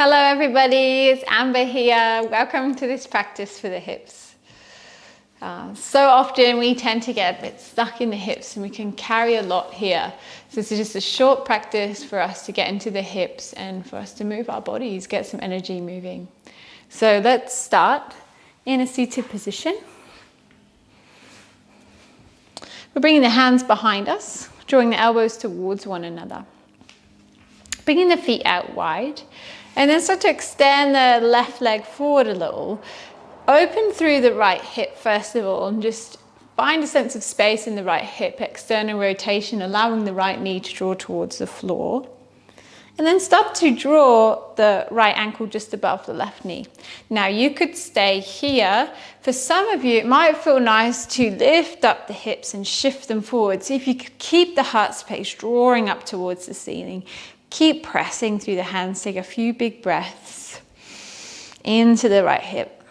Hello everybody, it's Amber here. Welcome to this practice for the hips. So often we tend to get a bit stuck in the hips and we can carry a lot here. So this is just a short practice for us to get into the hips and for us to move our bodies, get some energy moving. So let's start in a seated position. We're bringing the hands behind us, drawing the elbows towards one another. Bringing the feet out wide. And then start to extend the left leg forward a little. Open through the right hip first of all and just find a sense of space in the right hip, external rotation, allowing the right knee to draw towards the floor. And then start to draw the right ankle just above the left knee. Now you could stay here. For some of you, it might feel nice to lift up the hips and shift them forward. See if you could keep the heart space drawing up towards the ceiling. Keep pressing through the hands. Take a few big breaths into the right hip.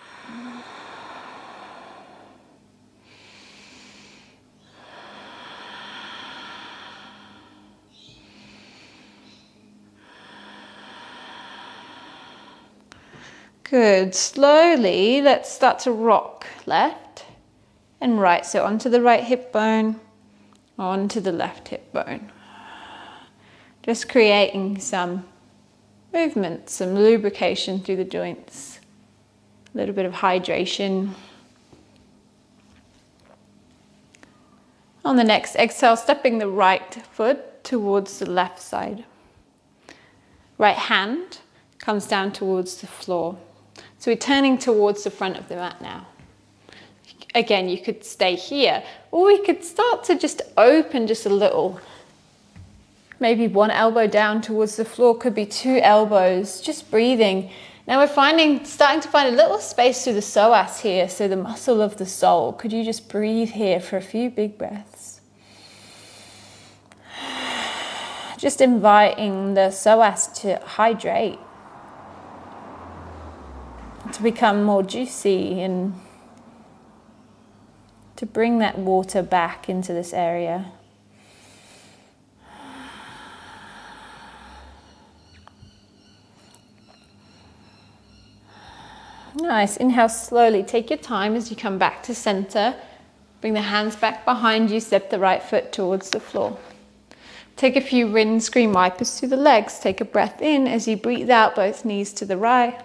Good. Slowly, let's start to rock left and right. So onto the right hip bone, onto the left hip bone. Just creating some movement, some lubrication through the joints, a little bit of hydration. On the next exhale, stepping the right foot towards the left side. Right hand comes down towards the floor. So we're turning towards the front of the mat now. Again, you could stay here, or we could start to just open just a little. Maybe one elbow down towards the floor, could be two elbows, just breathing. Now we're starting to find a little space through the psoas here, so the muscle of the soul. Could you just breathe here for a few big breaths? Just inviting the psoas to hydrate, to become more juicy and to bring that water back into this area. Nice. Inhale slowly. Take your time as you come back to center. Bring the hands back behind you. Step the right foot towards the floor. Take a few windscreen wipers through the legs. Take a breath in as you breathe out, both knees to the right.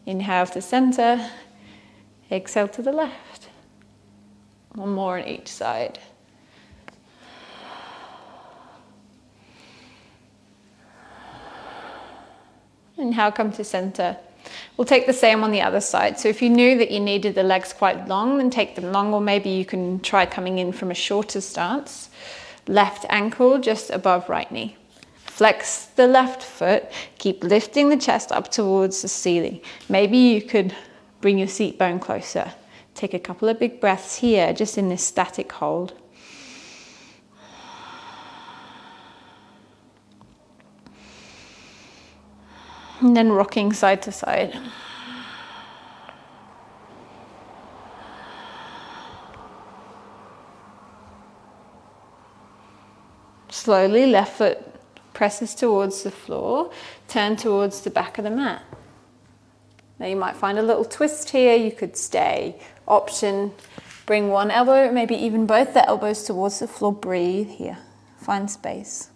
Inhale to center. Exhale to the left. One more on each side. Inhale, come to center. We'll take the same on the other side. So if you knew that you needed the legs quite long, then take them long, or maybe you can try coming in from a shorter stance. Left ankle just above right knee. Flex the left foot. Keep lifting the chest up towards the ceiling. Maybe you could bring your seat bone closer. Take a couple of big breaths here, just in this static hold. And then rocking side to side. Slowly, left foot presses towards the floor. Turn towards the back of the mat. Now you might find a little twist here. You could stay. Option, bring one elbow, maybe even both the elbows towards the floor. Breathe here. Find space.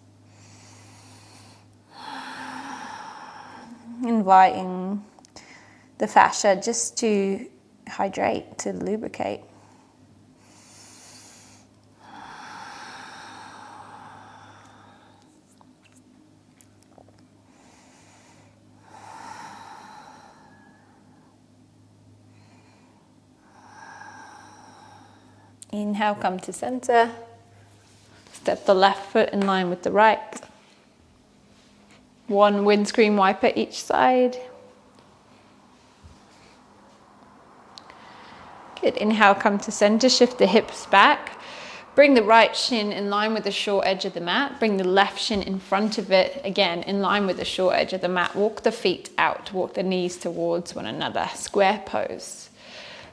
Inviting the fascia just to hydrate, to lubricate. Inhale, come to center. Step the left foot in line with the right. One windscreen wiper each side. Good. Inhale, come to center. Shift the hips back. Bring the right shin in line with the short edge of the mat. Bring the left shin in front of it, again, in line with the short edge of the mat. Walk the feet out. Walk the knees towards one another. Square pose.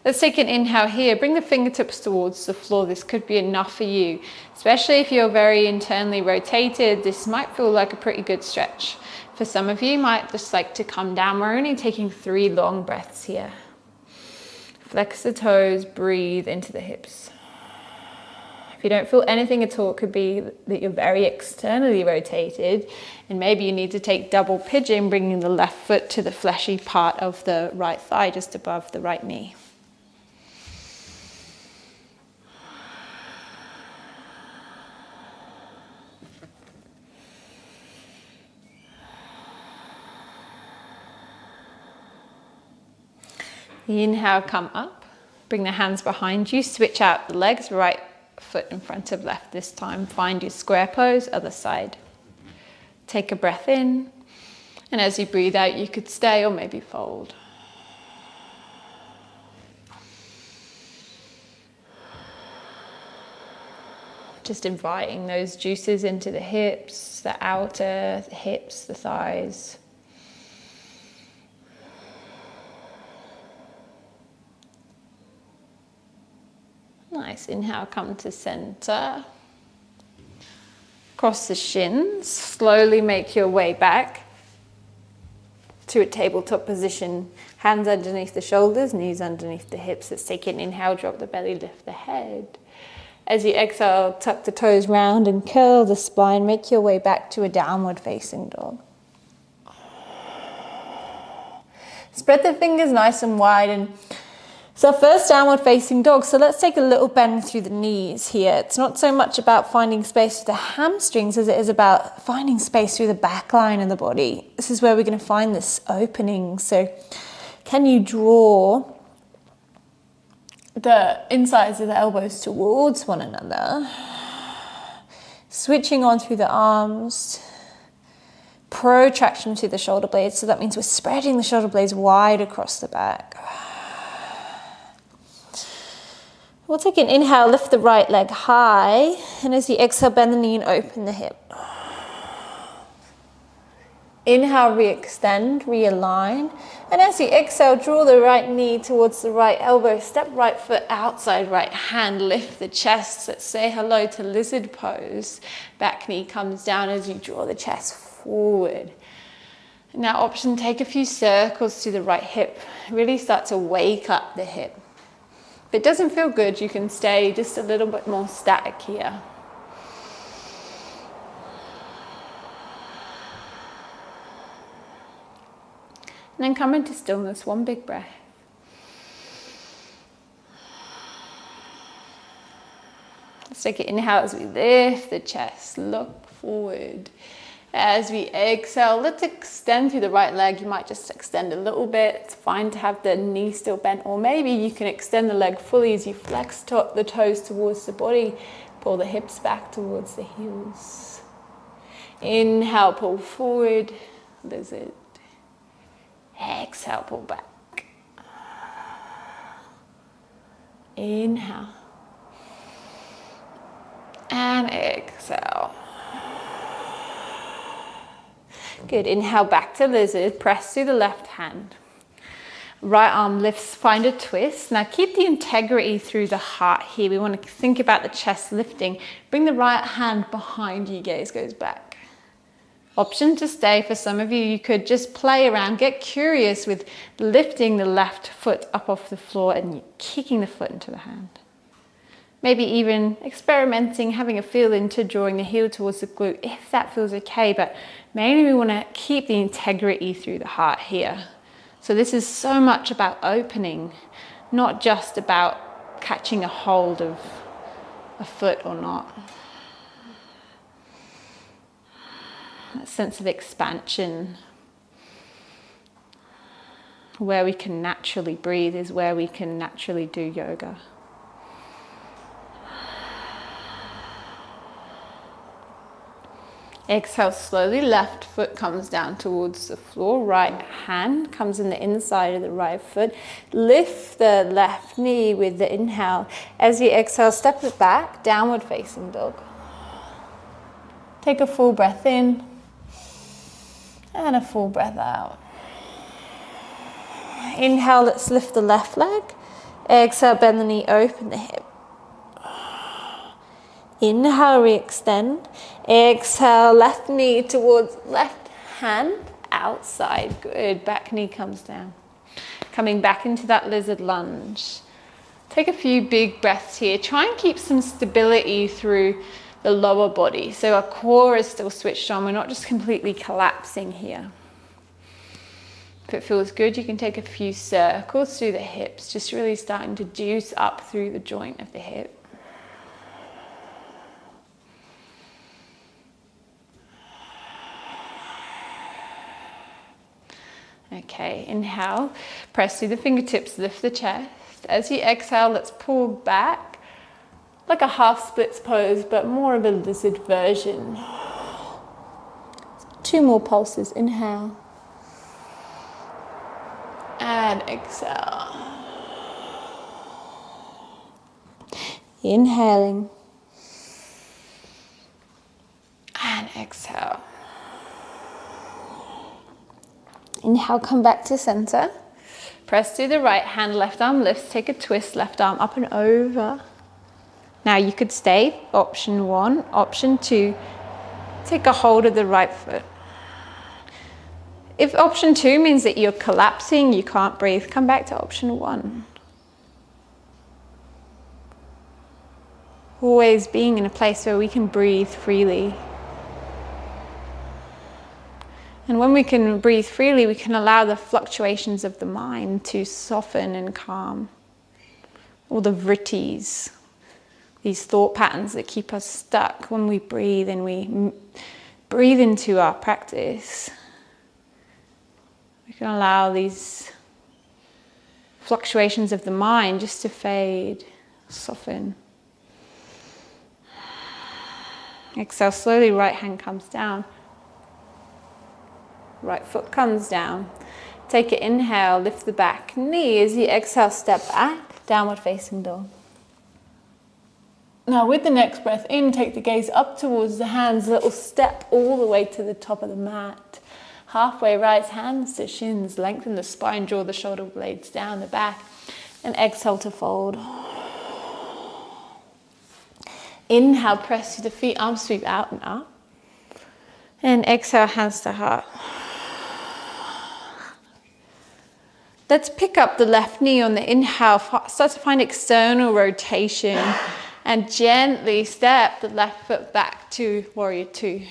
Let's take an inhale here. Bring the fingertips towards the floor. This could be enough for you, especially if you're very internally rotated. This might feel like a pretty good stretch. For some of you, might just like to come down. We're only taking 3 long breaths here. Flex the toes, breathe into the hips. If you don't feel anything at all, it could be that you're very externally rotated, and maybe you need to take double pigeon, bringing the left foot to the fleshy part of the right thigh, just above the right knee. Inhale, come up, bring the hands behind you, switch out the legs, right foot in front of left this time. Find your square pose, other side. Take a breath in, and as you breathe out, you could stay or maybe fold. Just inviting those juices into the hips, the outer, the hips, the thighs. Nice, inhale, come to center. Cross the shins, slowly make your way back to a tabletop position. Hands underneath the shoulders, knees underneath the hips. Let's take an inhale, drop the belly, lift the head. As you exhale, tuck the toes round and curl the spine. Make your way back to a downward facing dog. Spread the fingers nice and wide, and it's our first downward facing dog, so let's take a little bend through the knees here. It's not so much about finding space through the hamstrings as it is about finding space through the back line of the body. This is where we're going to find this opening. So can you draw the insides of the elbows towards one another? Switching on through the arms. Protraction through the shoulder blades, so that means we're spreading the shoulder blades wide across the back. We'll take an inhale, lift the right leg high, and as you exhale, bend the knee and open the hip. Inhale, re-extend, realign, and as you exhale, draw the right knee towards the right elbow, step right foot outside right hand, lift the chest. Let's say hello to lizard pose. Back knee comes down as you draw the chest forward. Now option, take a few circles to the right hip. Really start to wake up the hip. If it doesn't feel good, you can stay just a little bit more static here. And then come into stillness, one big breath. Let's take an inhale as we lift the chest, look forward. As we exhale, let's extend through the right leg. You might just extend a little bit. It's fine to have the knee still bent, or maybe you can extend the leg fully as you flex the toes towards the body. Pull the hips back towards the heels. Inhale, pull forward, lizard. Exhale, pull back. Inhale. And exhale. Good, inhale back to lizard, press through the left hand. Right arm lifts, find a twist. Now keep the integrity through the heart here. We want to think about the chest lifting. Bring the right hand behind you, gaze goes back. Option to stay. For some of you, you could just play around, get curious with lifting the left foot up off the floor and kicking the foot into the hand. Maybe even experimenting, having a feel into drawing the heel towards the glute, if that feels okay. But mainly we want to keep the integrity through the heart here. So this is so much about opening, not just about catching a hold of a foot or not. That sense of expansion. Where we can naturally breathe is where we can naturally do yoga. Exhale slowly, left foot comes down towards the floor, right hand comes in the inside of the right foot. Lift the left knee with the inhale. As you exhale, step it back, downward facing dog. Take a full breath in and a full breath out. Inhale, let's lift the left leg. Exhale, bend the knee, open the hip. Inhale, re-extend. Exhale, left knee towards left hand outside. Good. Back knee comes down. Coming back into that lizard lunge. Take a few big breaths here. Try and keep some stability through the lower body. So our core is still switched on. We're not just completely collapsing here. If it feels good, you can take a few circles through the hips, just really starting to juice up through the joint of the hip. Okay, inhale, press through the fingertips, lift the chest. As you exhale, let's pull back, like a half splits pose, but more of a lizard version. 2 more pulses, inhale. And exhale. Inhaling. And exhale. Inhale, come back to center. Press through the right hand, left arm lifts, take a twist, left arm up and over. Now you could stay, option 1. Option 2, take a hold of the right foot. If option 2 means that you're collapsing, you can't breathe, come back to option 1. Always being in a place where we can breathe freely. And when we can breathe freely, we can allow the fluctuations of the mind to soften and calm. All the vrittis, these thought patterns that keep us stuck. When we breathe and we breathe into our practice, we can allow these fluctuations of the mind just to fade, soften. Exhale slowly, right hand comes down. Right foot comes down. Take an inhale, lift the back knee. As you exhale, step back, downward facing dog. Now with the next breath in, take the gaze up towards the hands, little step all the way to the top of the mat. Halfway rise, hands to shins, lengthen the spine, draw the shoulder blades down the back, and exhale to fold. Inhale, press through the feet, arms sweep out and up. And exhale, hands to heart. Let's pick up the left knee on the inhale, start to find external rotation, and gently step the left foot back to warrior 2.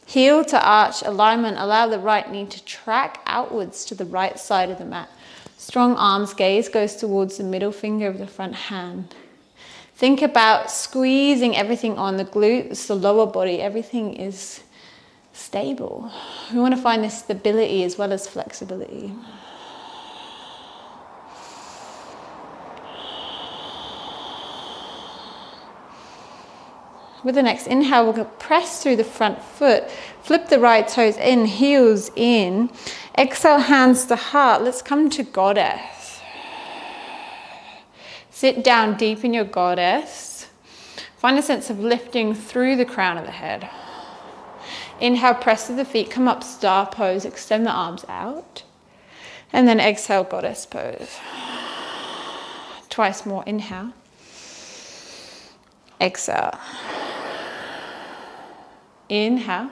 Heel to arch alignment, allow the right knee to track outwards to the right side of the mat. Strong arms, gaze goes towards the middle finger of the front hand. Think about squeezing everything on the glutes, the lower body, everything is stable. We want to find this stability as well as flexibility. With the next inhale, we'll press through the front foot, flip the right toes in, heels in. Exhale, hands to heart. Let's come to goddess. Sit down deep in your goddess. Find a sense of lifting through the crown of the head. Inhale, press to the feet, come up star pose, extend the arms out. And then exhale, goddess pose. Twice more, inhale. Exhale. Inhale.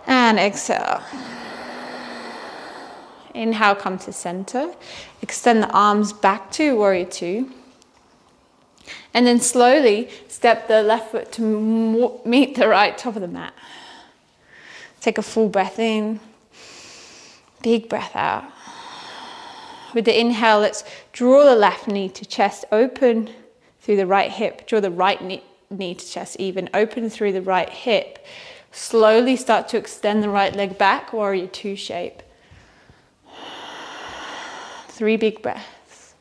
And exhale. Inhale, come to center. Extend the arms back to warrior 2. And then slowly step the left foot to meet the right top of the mat. Take a full breath in. Big breath out. With the inhale, let's draw the left knee to chest, open through the right hip. Draw the right knee to chest even, open through the right hip. Slowly start to extend the right leg back, warrior 2 shape. 3 big breaths.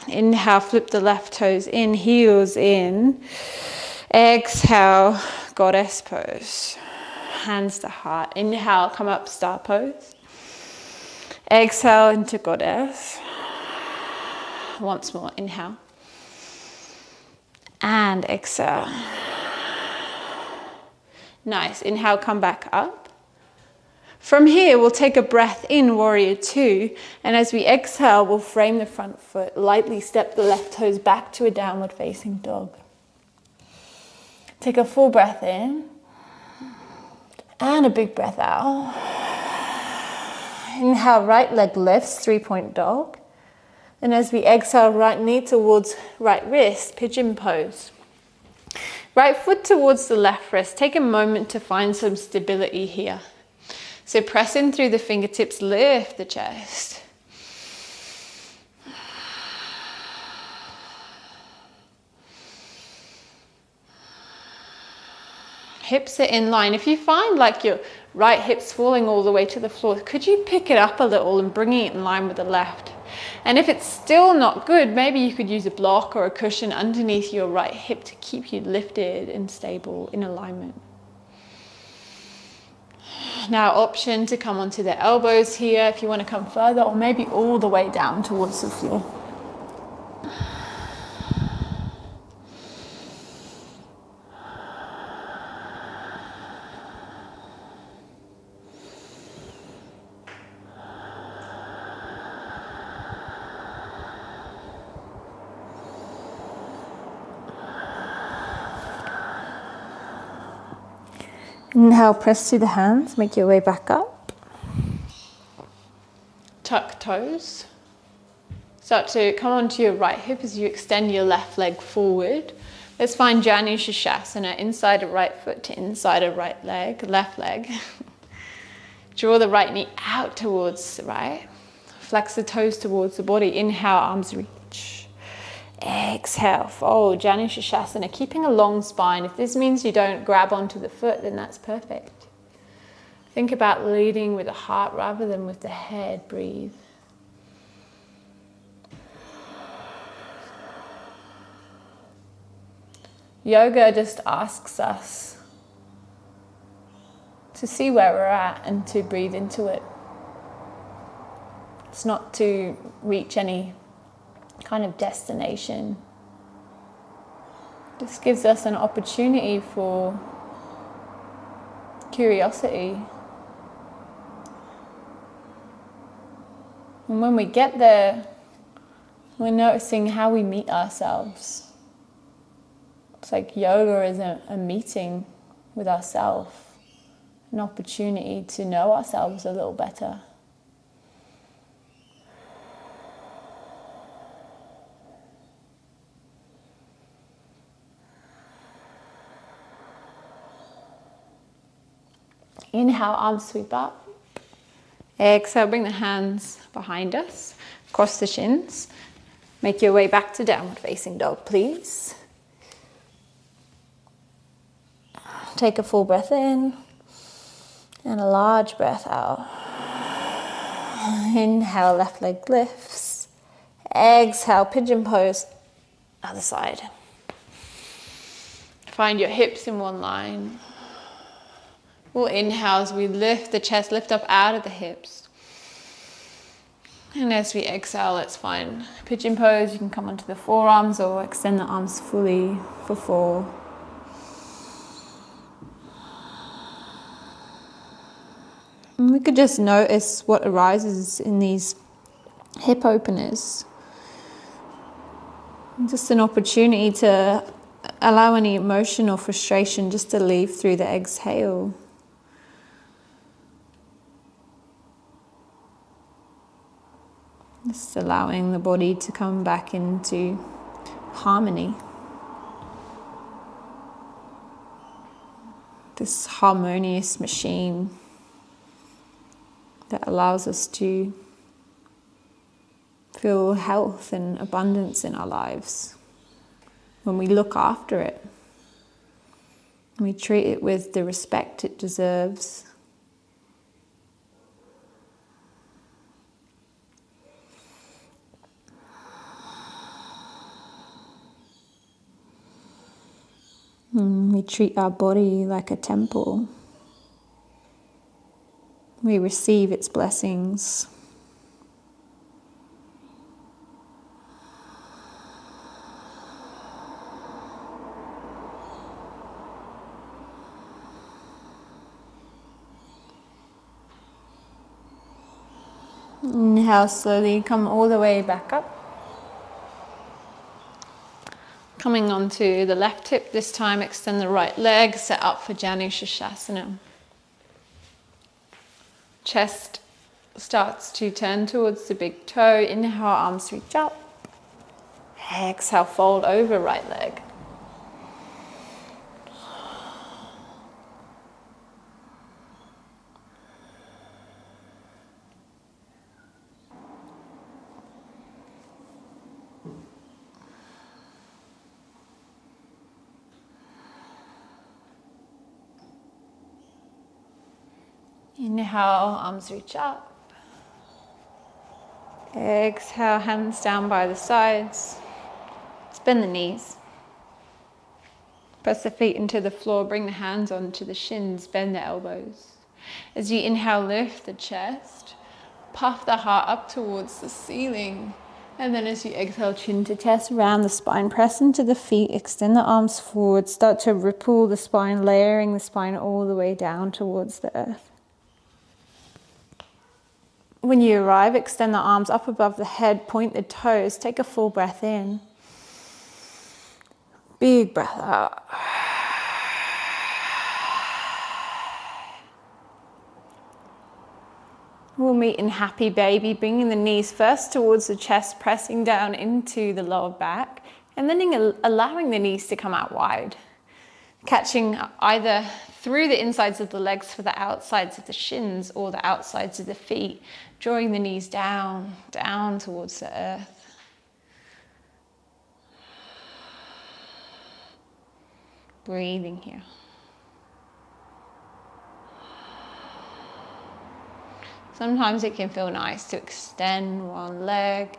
Inhale, flip the left toes in, heels in. Exhale, goddess pose. Hands to heart. Inhale, come up, star pose. Exhale into goddess. Once more, inhale. And exhale. Nice. Inhale, come back up. From here, we'll take a breath in, warrior two, and as we exhale, we'll frame the front foot, lightly step the left toes back to a downward facing dog. Take a full breath in, and a big breath out. Inhale, right leg lifts, 3-point dog. And as we exhale, right knee towards right wrist, pigeon pose. Right foot towards the left wrist. Take a moment to find some stability here. So press in through the fingertips, lift the chest. Hips are in line. If you find like your right hip's falling all the way to the floor, could you pick it up a little and bring it in line with the left? And if it's still not good, maybe you could use a block or a cushion underneath your right hip to keep you lifted and stable in alignment. Now, option to come onto the elbows here if you want to come further, or maybe all the way down towards the floor. Inhale, press through the hands, make your way back up. Tuck toes. Start to come onto your right hip as you extend your left leg forward. Let's find Janu Shasana, inside of right foot to inside of right leg, left leg. Draw the right knee out towards the right. Flex the toes towards the body. Inhale, arms reach. Exhale, fold, Janu Shasana, keeping a long spine. If this means you don't grab onto the foot, then that's perfect. Think about leading with the heart rather than with the head. Breathe. Yoga just asks us to see where we're at and to breathe into it. It's not to reach any kind of destination. This gives us an opportunity for curiosity. And when we get there, we're noticing how we meet ourselves. It's like yoga is a meeting with ourselves, an opportunity to know ourselves a little better. Inhale, arms sweep up. Exhale, bring the hands behind us, cross the shins. Make your way back to downward facing dog, please. Take a full breath in and a large breath out. Inhale, left leg lifts. Exhale, pigeon pose, other side. Find your hips in one line. We'll inhale as we lift the chest, lift up out of the hips. And as we exhale, let's find pigeon pose. You can come onto the forearms or extend the arms fully for 4. And we could just notice what arises in these hip openers. Just an opportunity to allow any emotion or frustration just to leave through the exhale. Just allowing the body to come back into harmony. This harmonious machine that allows us to feel health and abundance in our lives. When we look after it, we treat it with the respect it deserves. We treat our body like a temple. We receive its blessings. Inhale, slowly come all the way back up. Coming onto the left hip this time, extend the right leg, set up for Janu Shasana. Chest starts to turn towards the big toe. Inhale, arms reach up. Exhale, fold over right leg. Inhale, arms reach up. Exhale, hands down by the sides. Bend the knees. Press the feet into the floor, bring the hands onto the shins, bend the elbows. As you inhale, lift the chest, puff the heart up towards the ceiling. And then as you exhale, chin to chest, round the spine, press into the feet, extend the arms forward, start to ripple the spine, layering the spine all the way down towards the earth. When you arrive, extend the arms up above the head, point the toes, take a full breath in. Big breath out. We'll meet in happy baby, bringing the knees first towards the chest, pressing down into the lower back, and then allowing the knees to come out wide. Catching either through the insides of the legs for the outsides of the shins or the outsides of the feet, drawing the knees down, down towards the earth. Breathing here. Sometimes it can feel nice to extend one leg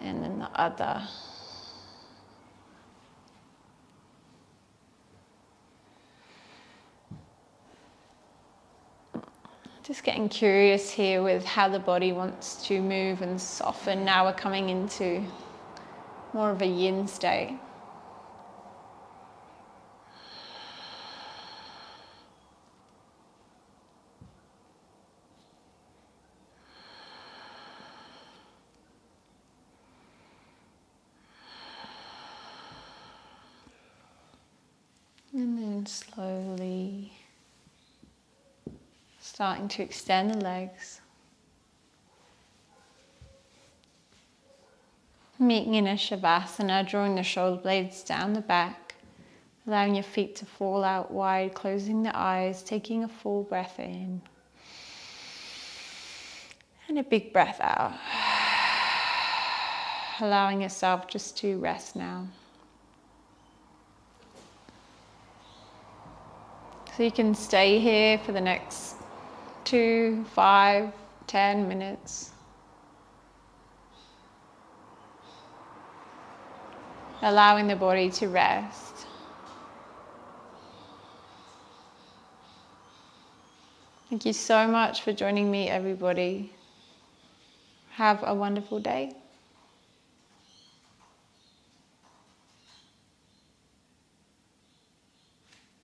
and then the other. Just getting curious here with how the body wants to move and soften. Now we're coming into more of a yin state. And then slowly starting to extend the legs. Meeting in a Shavasana, drawing the shoulder blades down the back, allowing your feet to fall out wide, closing the eyes, taking a full breath in. And a big breath out. Allowing yourself just to rest now. So you can stay here for the next 2, 5, 10 minutes. Allowing the body to rest. Thank you so much for joining me, everybody. Have a wonderful day.